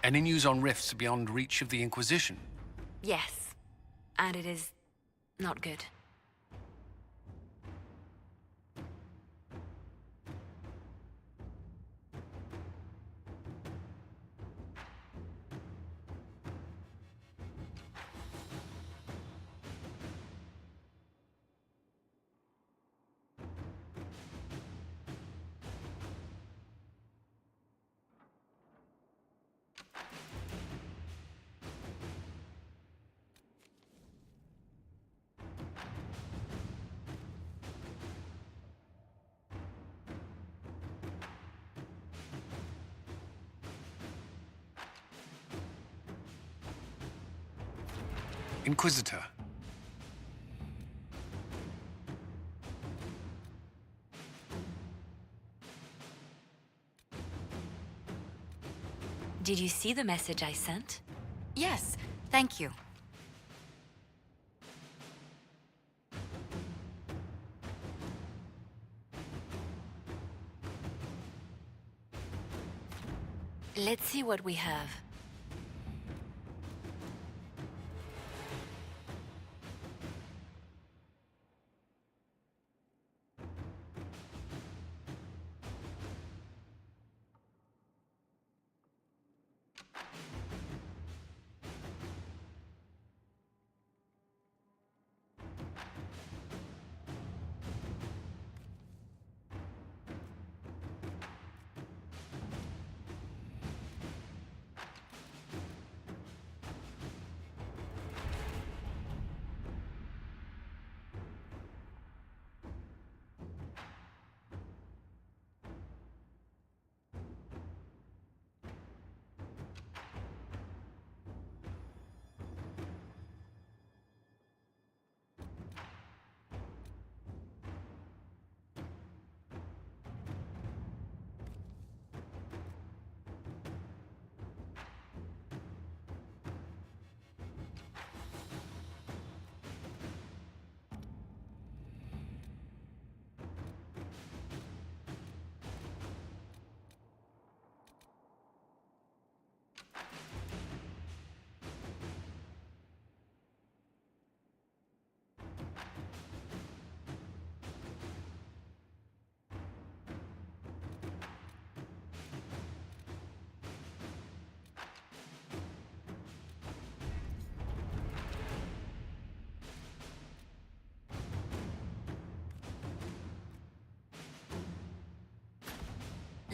Any news on rifts beyond reach of the Inquisition? Yes. And it is not good. Inquisitor. Did you see the message I sent? Yes, thank you. Let's see what we have.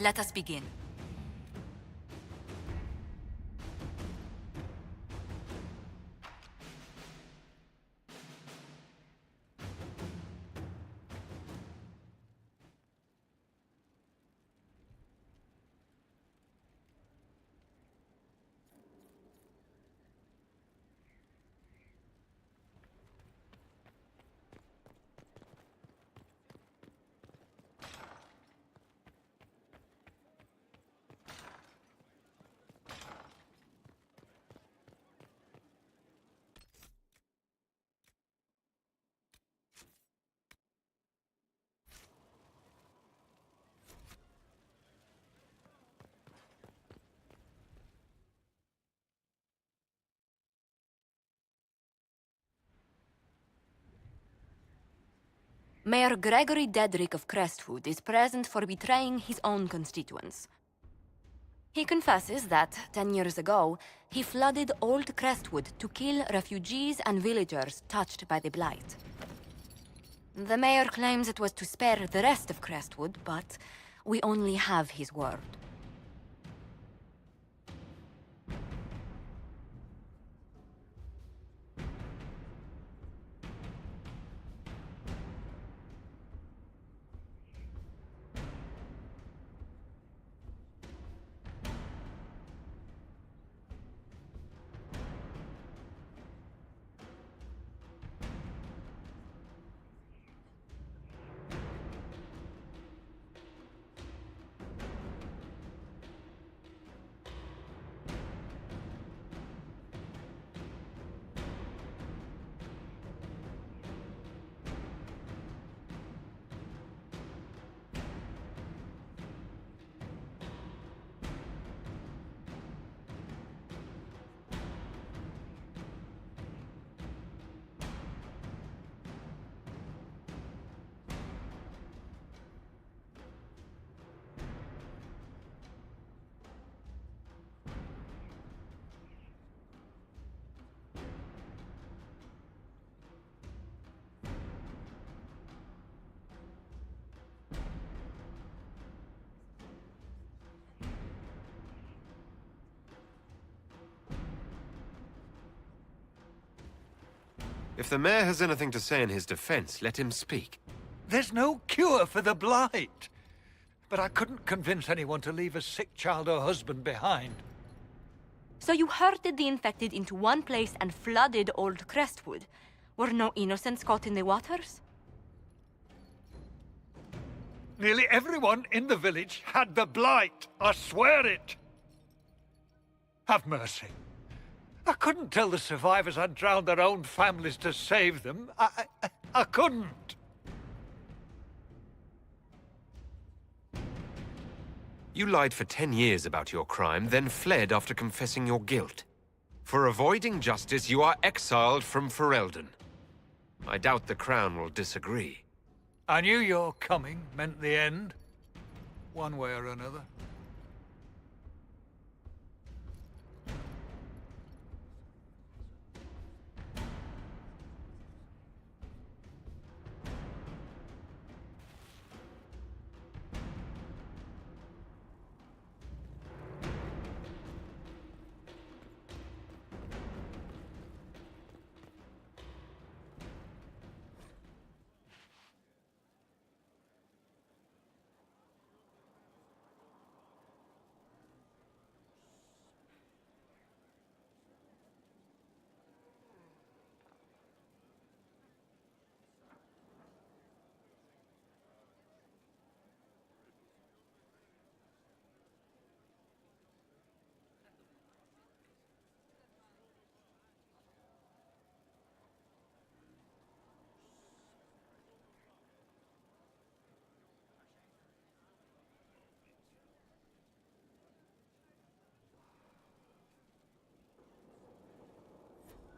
Let us begin. Mayor Gregory Dedrick of Crestwood is present for betraying his own constituents. He confesses that, 10 years ago, he flooded Old Crestwood to kill refugees and villagers touched by the Blight. The mayor claims it was to spare the rest of Crestwood, but we only have his word. If the mayor has anything to say in his defense, let him speak. There's no cure for the blight. But I couldn't convince anyone to leave a sick child or husband behind. So you herded the infected into one place and flooded Old Crestwood. Were no innocents caught in the waters? Nearly everyone in the village had the blight. I swear it. Have mercy. I couldn't tell the survivors I'd drowned their own families to save them. I couldn't. You lied for 10 years about your crime, then fled after confessing your guilt. For avoiding justice, you are exiled from Ferelden. I doubt the Crown will disagree. I knew your coming meant the end, one way or another.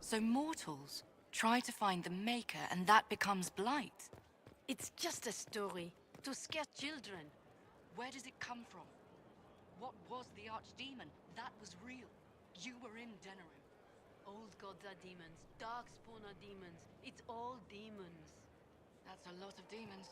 So mortals try to find the Maker and that becomes blight. It's just a story to scare children. Where does it come from? What was the Archdemon? That was real. You were in Denerim. Old gods are demons, darkspawn are demons. It's all demons. That's a lot of demons.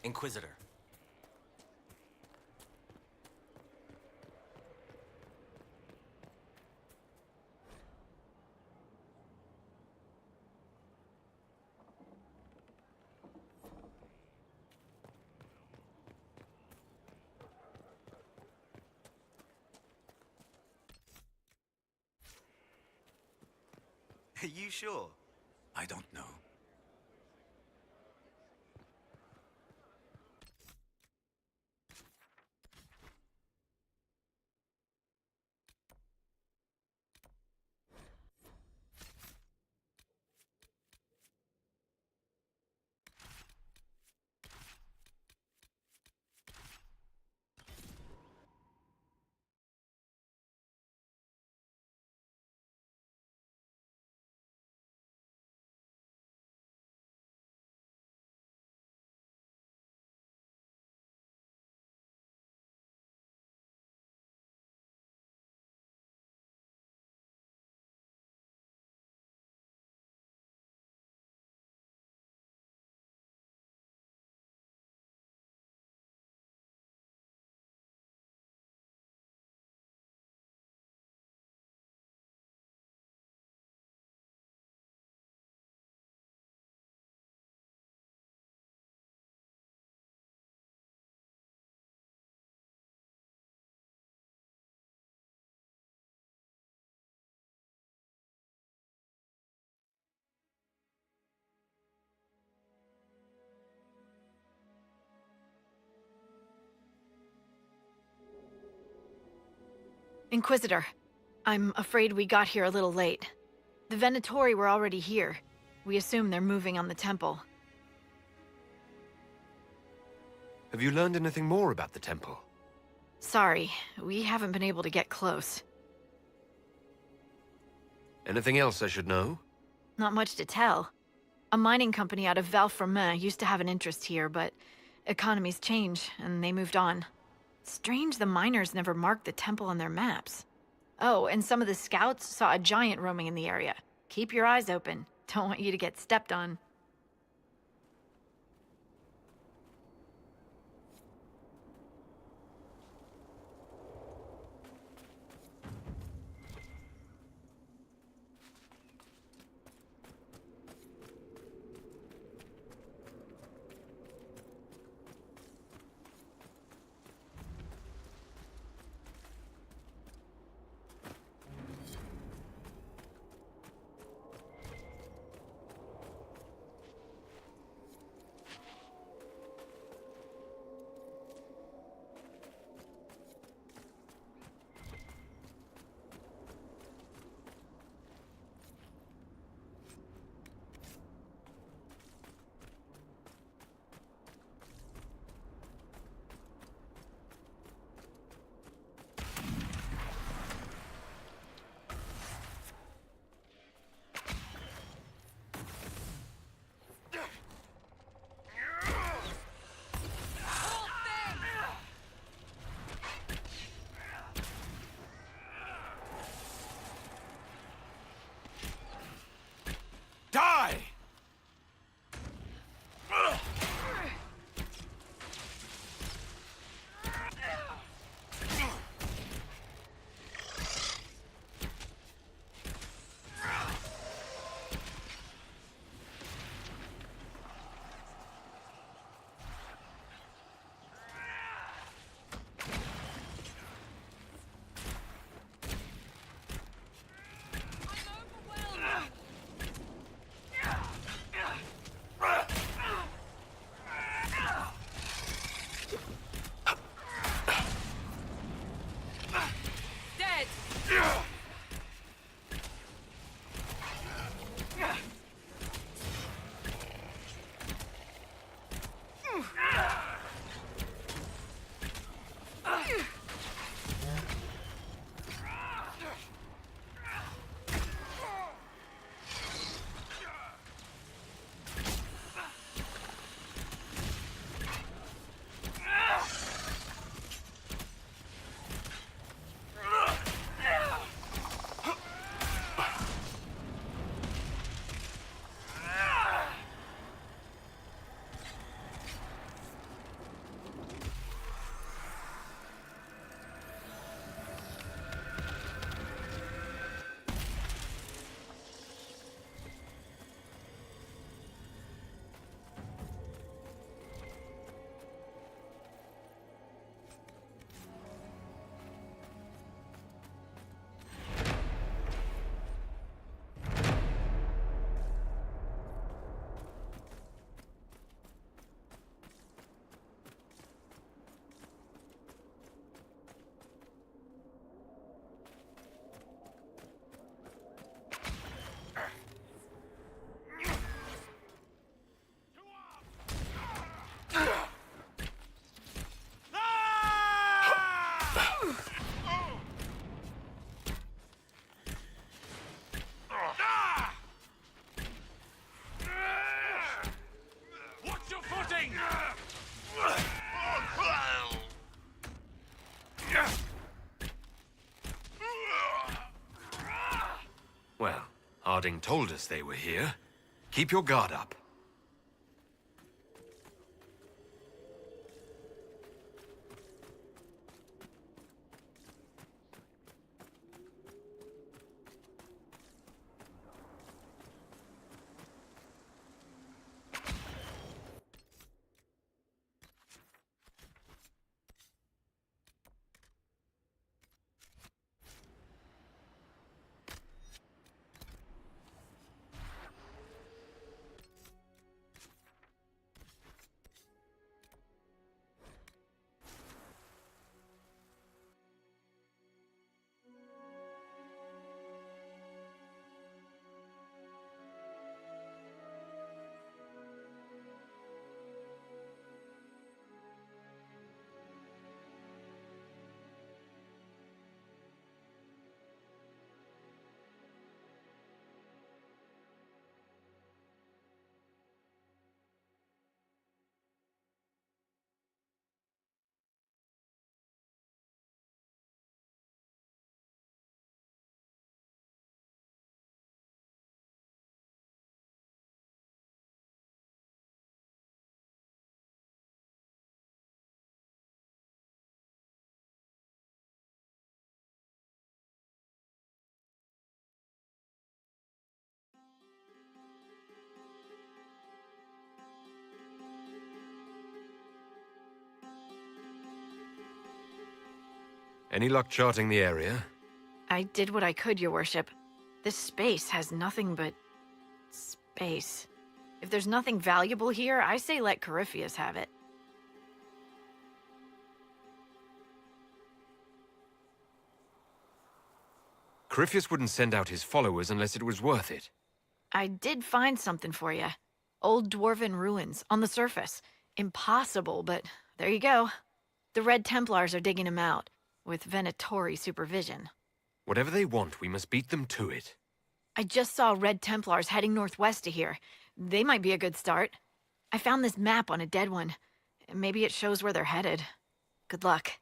Inquisitor. Are you sure? I don't know. Inquisitor, I'm afraid we got here a little late. The Venatori were already here. We assume they're moving on the temple. Have you learned anything more about the temple? Sorry, we haven't been able to get close. Anything else I should know? Not much to tell. A mining company out of Valfremin used to have an interest here, but economies change, and they moved on. Strange the miners never marked the temple on their maps. Oh, and some of the scouts saw a giant roaming in the area. Keep your eyes open. Don't want you to get stepped on. Die! Well, Harding told us they were here. Keep your guard up. Any luck charting the area? I did what I could, Your Worship. This space has nothing but... space. If there's nothing valuable here, I say let Corypheus have it. Corypheus wouldn't send out his followers unless it was worth it. I did find something for you. Old dwarven ruins, on the surface. Impossible, but there you go. The Red Templars are digging them out, with Venatori supervision. Whatever they want, we must beat them to it. I just saw Red Templars heading northwest to here. They might be a good start. I found this map on a dead one. Maybe it shows where they're headed. Good luck.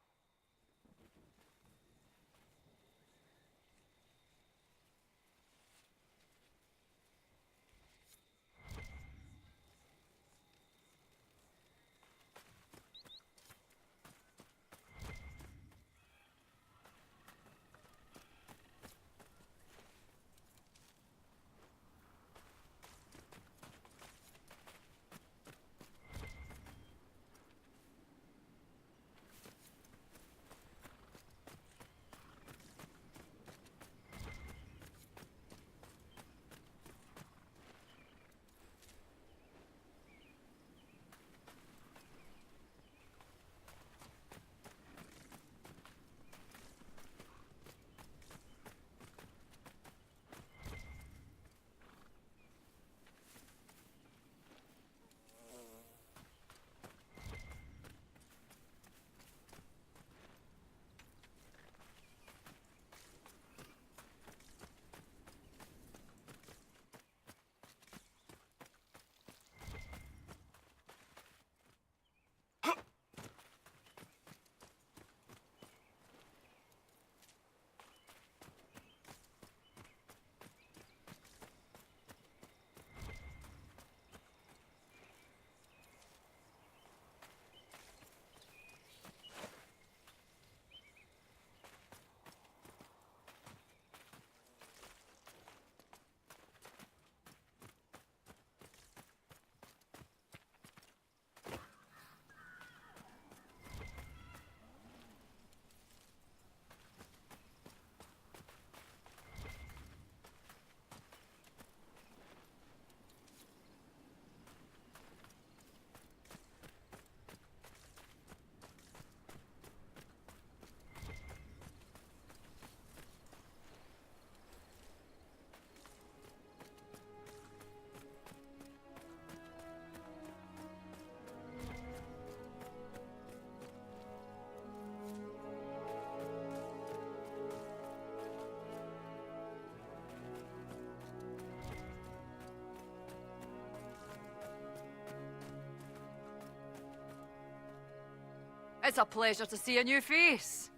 It's a pleasure to see a new face.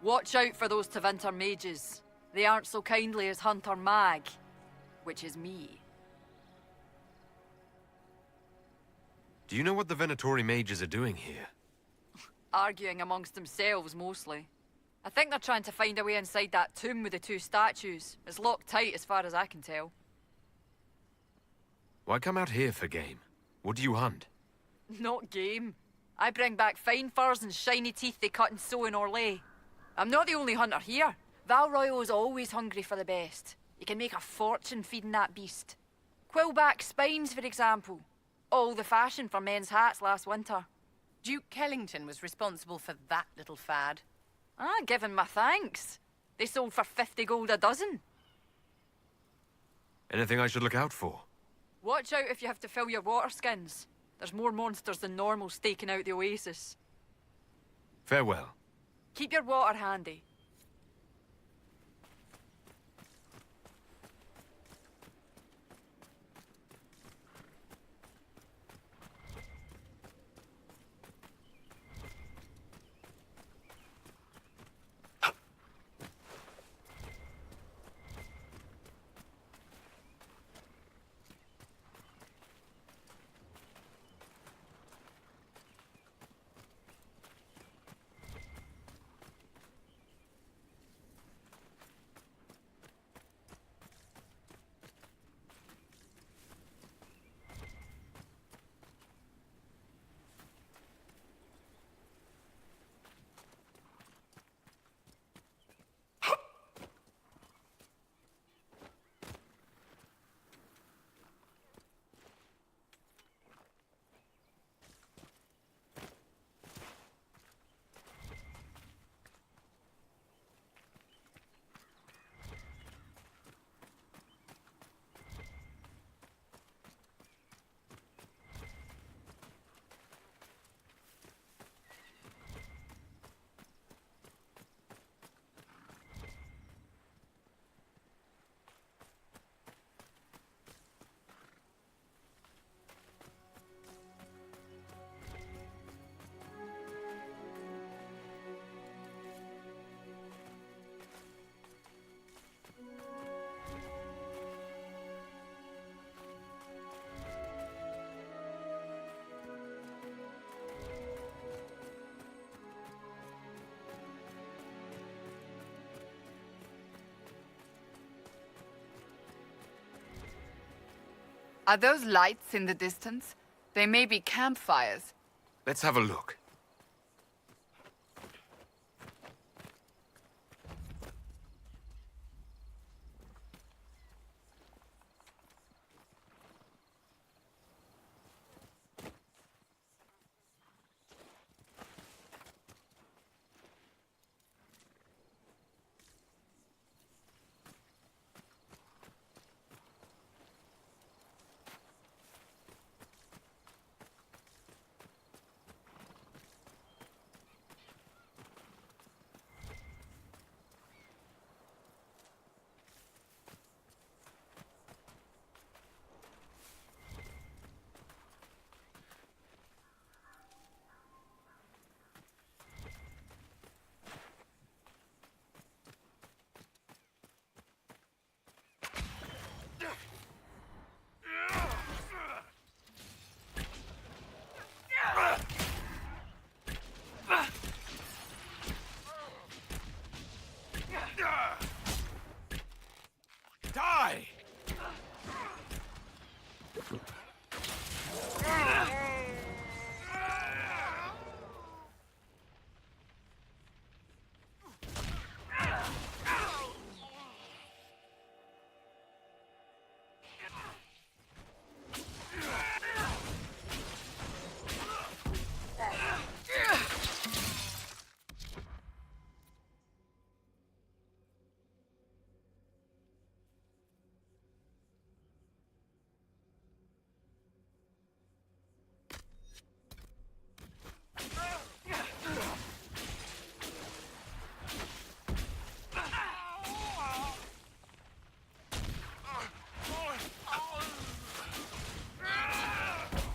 Watch out for those Tevinter mages. They aren't so kindly as Hunter Mag, which is me. Do you know what the Venatori mages are doing here? Arguing amongst themselves, mostly. I think they're trying to find a way inside that tomb with the two statues. It's locked tight as far as I can tell. Why come out here for game? What do you hunt? Not game. I bring back fine furs and shiny teeth they cut and sew in Orlais. I'm not the only hunter here. Val Royal's always hungry for the best. You can make a fortune feeding that beast. Quillback spines, for example. All the fashion for men's hats last winter. Duke Kellington was responsible for that little fad. Ah, give him my thanks. They sold for 50 gold a dozen. Anything I should look out for? Watch out if you have to fill your water skins. There's more monsters than normal staking out the oasis. Farewell. Keep your water handy. Are those lights in the distance? They may be campfires. Let's have a look. Die!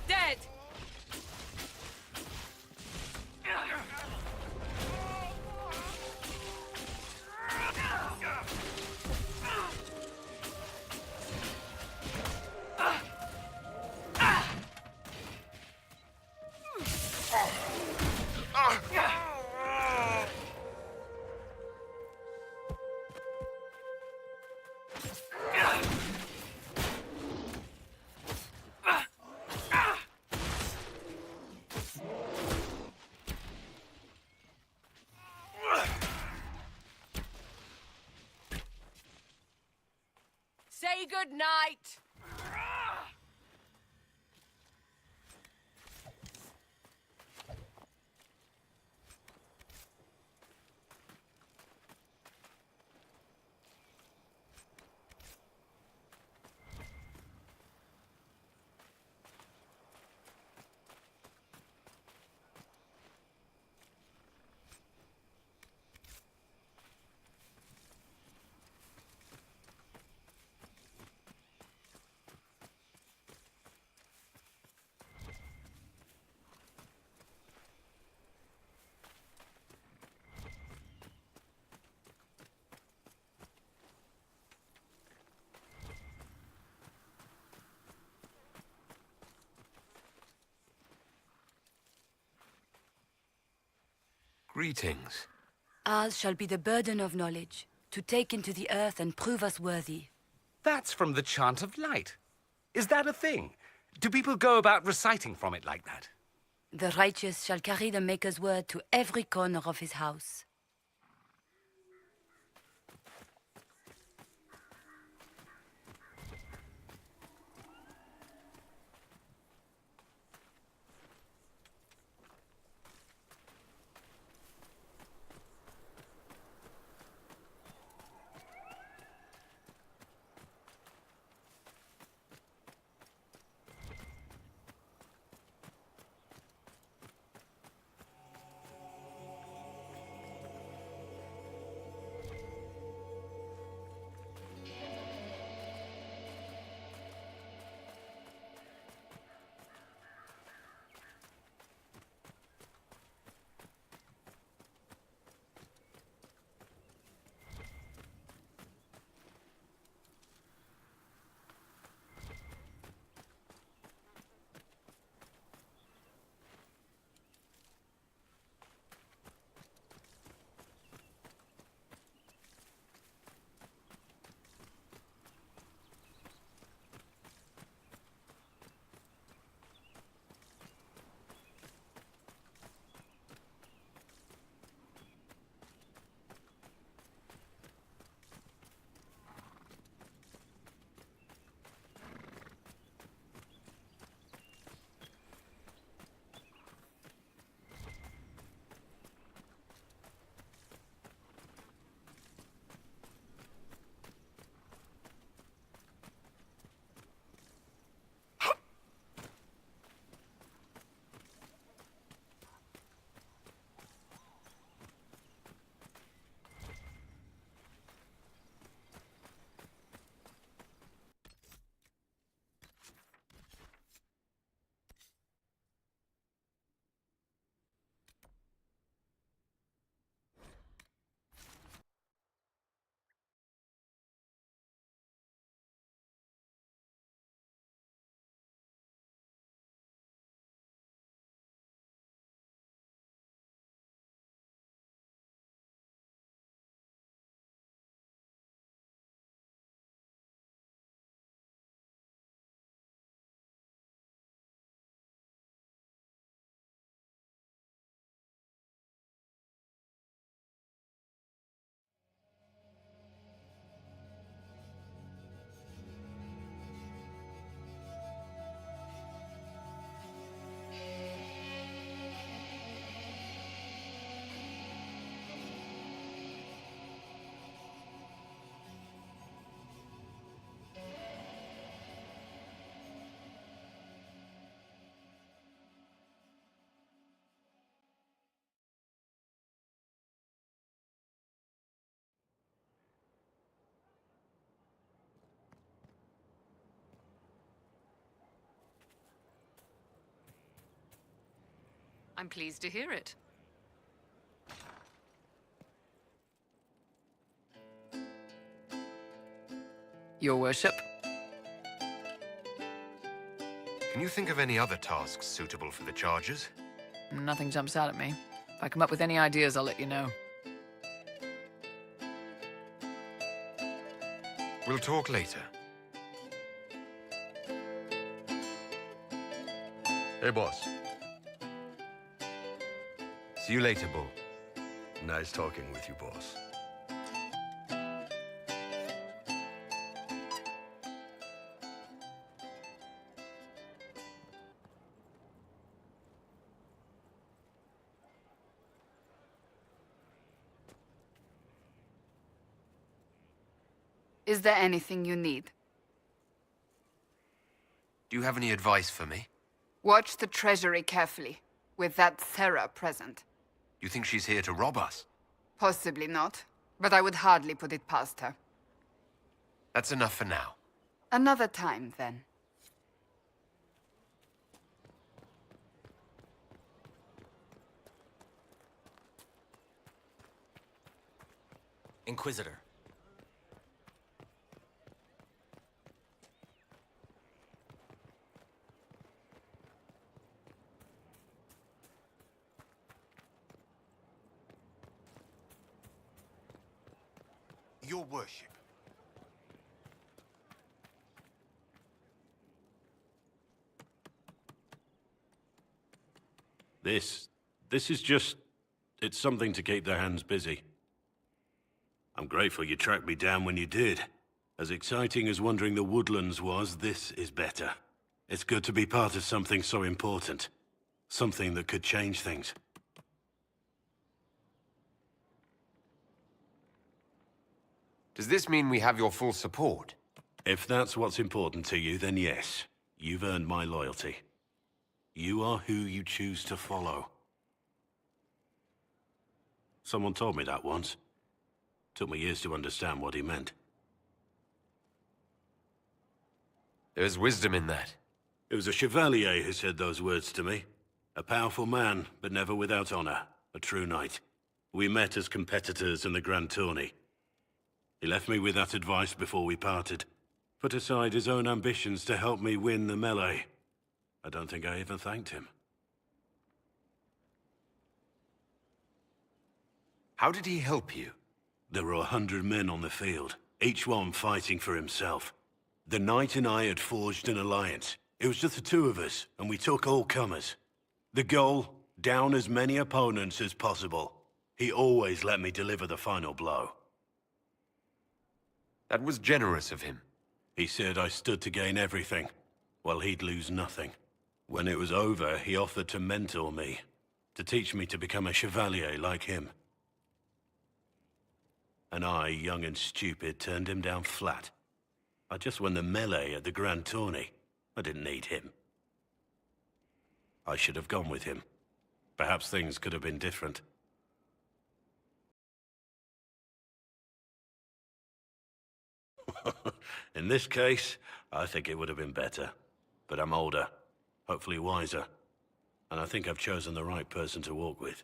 Dead! Say good night. Greetings. Ours shall be the burden of knowledge, to take into the earth and prove us worthy. That's from the Chant of Light. Is that a thing? Do people go about reciting from it like that? The righteous shall carry the Maker's word to every corner of his house. I'm pleased to hear it. Your worship. Can you think of any other tasks suitable for the charges? Nothing jumps out at me. If I come up with any ideas, I'll let you know. We'll talk later. Hey, boss. See you later, Bull. Nice talking with you, boss. Is there anything you need? Do you have any advice for me? Watch the treasury carefully, with that Sarah present. You think she's here to rob us? Possibly not, but I would hardly put it past her. That's enough for now. Another time, then. Inquisitor. Your worship. This is just... it's something to keep their hands busy. I'm grateful you tracked me down when you did. As exciting as wandering the woodlands was, this is better. It's good to be part of something so important. Something that could change things. Does this mean we have your full support? If that's what's important to you, then yes. You've earned my loyalty. You are who you choose to follow. Someone told me that once. Took me years to understand what he meant. There's wisdom in that. It was a chevalier who said those words to me. A powerful man, but never without honor. A true knight. We met as competitors in the Grand Tourney. He left me with that advice before we parted. Put aside his own ambitions to help me win the melee. I don't think I even thanked him. How did he help you? There were 100 men on the field, each one fighting for himself. The knight and I had forged an alliance. It was just the two of us, and we took all comers. The goal, down as many opponents as possible. He always let me deliver the final blow. That was generous of him. He said I stood to gain everything, while he'd lose nothing. When it was over, he offered to mentor me, to teach me to become a chevalier like him. And I, young and stupid, turned him down flat. I just won the melee at the Grand Tourney. I didn't need him. I should have gone with him. Perhaps things could have been different. In this case, I think it would have been better. But I'm older, hopefully wiser, and I think I've chosen the right person to walk with.